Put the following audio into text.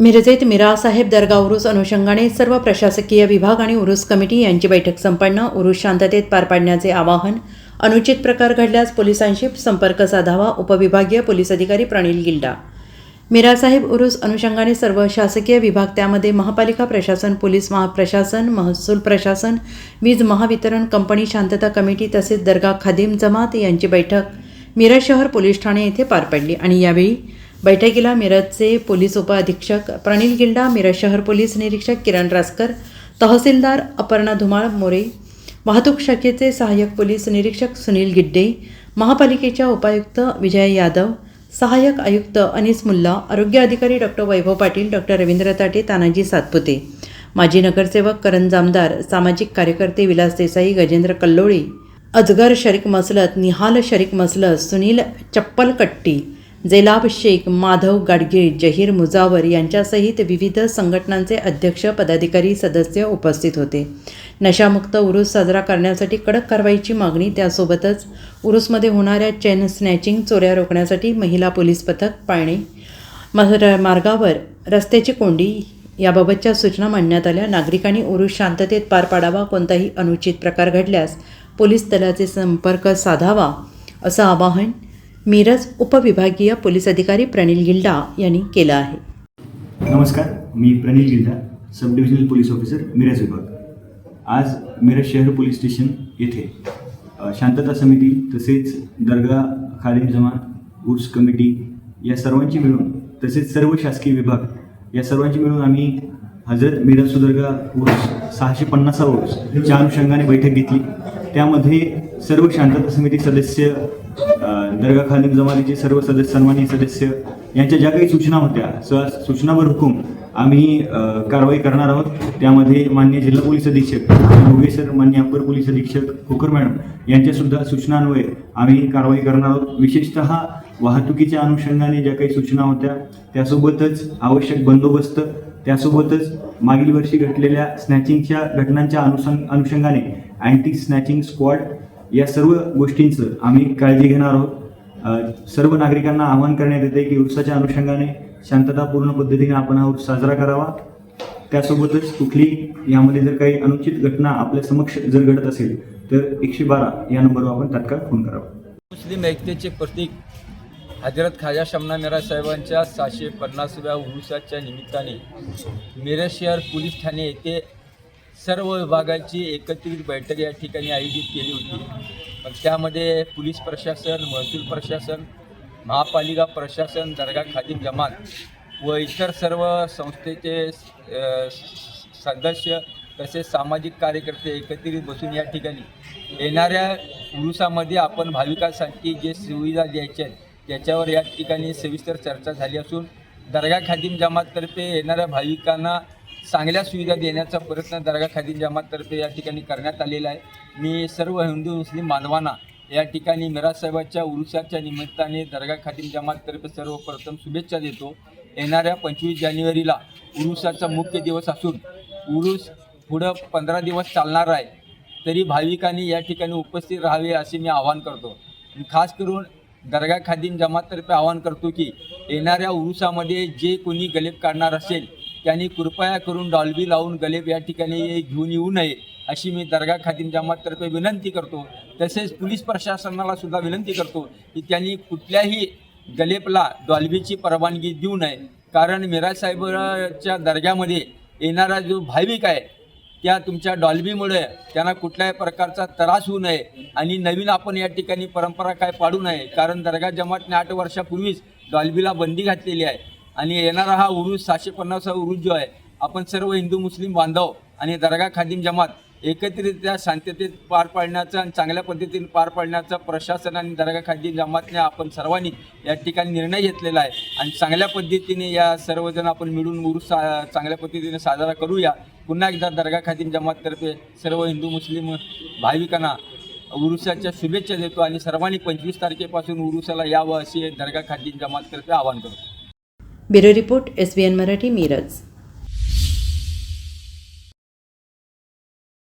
मिरज येथे मीरासाहेब दर्गा उरूस अनुषंगाने सर्व प्रशासकीय विभाग आणि उरूस कमिटी यांची बैठक संपन्न. उरूस शांततेत पार पाडण्याचे आवाहन. अनुचित प्रकार घडल्यास पोलिसांशी संपर्क साधावा. उपविभागीय पोलीस अधिकारी प्रणिल गिल्डा. मीरासाहेब उरूस अनुषंगाने सर्व शासकीय विभाग, त्यामध्ये महापालिका प्रशासन, पोलीस महाप्रशासन, महसूल प्रशासन, वीज महावितरण कंपनी, शांतता कमिटी तसेच दर्गा खादिम जमात यांची बैठक मिरज शहर पोलीस ठाणे येथे पार पडली आणि यावेळी बैठकीला मिरजचे पोलीस उपअधीक्षक प्रणिल गिल्डा, मिरज शहर पोलीस निरीक्षक किरण रासकर, तहसीलदार अपर्णा धुमाळ मोरे, वाहतूक शाखेचे सहाय्यक पोलीस निरीक्षक सुनील गिड्डे, महापालिकेच्या उपायुक्त विजय यादव, सहाय्यक आयुक्त अनिस मुल्ला, आरोग्य अधिकारी डॉक्टर वैभव पाटील, डॉक्टर रवींद्र ताटे, तानाजी सातपुते, माजी नगरसेवक करण जामदार, सामाजिक कार्यकर्ते विलास देसाई, गजेंद्र कल्लोळी, अजगर शरीक मसलत, निहाल शरीक मसलत, सुनील चप्पलकट्टी, जेलाब शेख, माधव गाडगीळ, जहीर मुजावर यांच्यासहित विविध संघटनांचे अध्यक्ष, पदाधिकारी, सदस्य उपस्थित होते. नशामुक्त उरूस साजरा करण्यासाठी कडक कारवाईची मागणी. त्यासोबतच उरूसमध्ये होणाऱ्या चेन स्नॅचिंग, चोऱ्या रोखण्यासाठी महिला पोलीस पथक पाळणे, मार्गावर रस्त्याची कोंडी याबाबतच्या सूचना मांडण्यात आल्या. नागरिकांनी उरूस शांततेत पार पाडावा. कोणताही अनुचित प्रकार घडल्यास पोलीस दलाचे संपर्क साधावा असं आवाहन मिरज उपविभागीय पोलीस अधिकारी प्रणिल गिल्डा यांनी केलं आहे. नमस्कार, मी Pranil Gilda, sub divisional police officer, Miraj विभाग. आज मिरज शहर पोलीस स्टेशन येथे शांतता समिती तसेच दर्गा खादिम जमात उर्स कमिटी या सर्वांची मिळून, तसेच सर्व शासकीय विभाग या सर्वांची मिळून आम्ही हजरत मिरज दर्गा उर्स 650 उर्सच्या अनुषंगाने बैठक घेतली. त्यामध्ये सर्व शांतता समिती सदस्य, दर्गा खादिम जमातीचे सर्व सदस्य, सन्माननीय सदस्य यांच्या ज्या काही सूचना होत्या, सूचनावर हुकूम आम्ही कारवाई करणार आहोत. त्यामध्ये माननीय जिल्हा पोलीस अधीक्षक भोगे सर, माननीय अपर पोलीस अधीक्षक खोकर मॅडम यांच्यासुद्धा सूचनान्वये आम्ही कारवाई करणार आहोत. विशेषतः वाहतुकीच्या अनुषंगाने ज्या काही सूचना होत्या, त्यासोबतच आवश्यक बंदोबस्त, त्यासोबतच मागील वर्षी घडलेल्या स्नॅचिंगच्या घटनांच्या अनुषंगाने अँटी स्नॅचिंग स्क्वॉड या सर्व गोष्टींचं आम्ही काळजी घेणार आहोत. सर्व नागरिकांना आवाहन करण्यात येते की उर्साच्या अनुषंगाने शांततापूर्ण पद्धतीने आपण हा उर्स साजरा करावा. त्यासोबतच कुठली यामध्ये जर काही अनुचित घटना आपल्या समक्ष जर घडत असेल तर 112 या नंबरवर आपण तात्काळ फोन करावा. मुस्लिम ऐक्यतेचे प्रतीक हजरत ख्वाजा शमना मिराज साहेबांच्या 650व्या उरुसाच्या निमित्ताने मिरज शहर पोलीस ठाणे येथे सर्व विभागाची एकत्रित बैठक या ठिकाणी आयोजित केली होती. पण त्यामध्ये पोलीस प्रशासन, महसूल प्रशासन, महापालिका प्रशासन, दर्गा खादिम जमात व इतर सर्व संस्थेचे सदस्य तसेच सामाजिक कार्यकर्ते एकत्रित बसून या ठिकाणी येणाऱ्या उरुसामध्ये आपण भाविकांसाठी जे सुविधा द्यायच्या आहेत त्याच्यावर या ठिकाणी सविस्तर चर्चा झाली असून दर्गा खादिम जमाततर्फे येणाऱ्या भाविकांना चांगल्या सुविधा देण्याचा प्रयत्न दर्गा खादिम जमाततर्फे या ठिकाणी करण्यात आलेला आहे. मी सर्व हिंदू मुस्लिम बांधवांना या ठिकाणी मिराज साहेबांच्या उरुसाच्या निमित्ताने दर्गा खादिम जमाततर्फे सर्वप्रथम शुभेच्छा देतो. येणाऱ्या 25 जानेवारीला उरुसाचा मुख्य दिवस असून उरूस पुढं 15 दिवस चालणार आहे. तरी भाविकांनी या ठिकाणी उपस्थित राहावे असे मी आवाहन करतो. खास करून दर्गा खादिम जमाततर्फे आवाहन करतो की येणाऱ्या उरुसामध्ये जे कोणी गलेब काढणार असेल त्यांनी कृपया करून डॉल्बी लावून गलेब या ठिकाणी घेऊन येऊ नये अशी मी दर्गा खादिम जमाततर्फे विनंती करतो. तसेच पोलीस प्रशासनाला सुद्धा विनंती करतो की त्यांनी कुठल्याही गलेबला डॉल्बीची परवानगी देऊ नये. कारण मिराज साहेबांच्या दर्ग्यामध्ये येणारा जो भाविक आहे त्या तुमच्या डॉल्बीमुळे त्यांना कुठल्याही प्रकारचा त्रास होऊ नये आणि नवीन आपण या ठिकाणी परंपरा काय पाडू नये. कारण दर्गा जमातने 8 वर्षापूर्वीच डॉल्बीला बंदी घातलेली आहे आणि येणारा हा उरूस 650वा उरूस जो आहे, आपण सर्व हिंदू मुस्लिम बांधव आणि दर्गा खादिम जमात एकत्रितरित्या शांततेत पार पाडण्याचा आणि चांगल्या पद्धतीने पार पाडण्याचा प्रशासन आणि दर्गा खादिम जमातने आपण सर्वांनी या ठिकाणी निर्णय घेतलेला आहे आणि चांगल्या पद्धतीने या सर्वजण आपण मिळून उरूस चांगल्या पद्धतीने साजरा करूया. पुन्हा एकदा दर्गा खादिम जमाततर्फे सर्व हिंदू मुस्लिम भाविकांना उरुसाच्या शुभेच्छा देतो आणि सर्वांनी 25 तारखेपासून उरुसाला यावं असे दर्गा खादिम जमाततर्फे आवाहन करतो. Bureau report, SBN Marathi, Miraj.